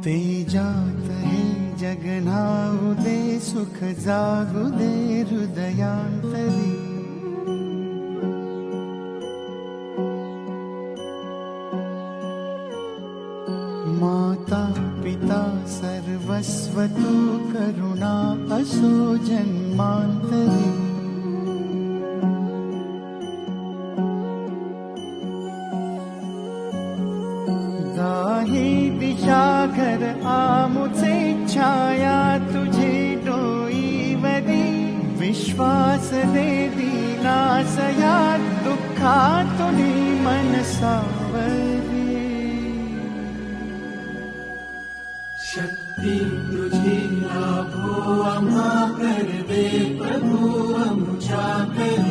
तेजात हे जगनाऊ दे, सुख जागू दे हृदयांतरी. माता पिता सर्वस्व तू, करुणा असो जन्मांतरी. दाही दिशा घर आमुचे, छाया तुझे डोईवरी. विश्वास दे दीनासया, दुःखातुनी मन सावरी. शक्ती तुझी लाभो आम्हा, कर दे प्रभू आमच्या करी.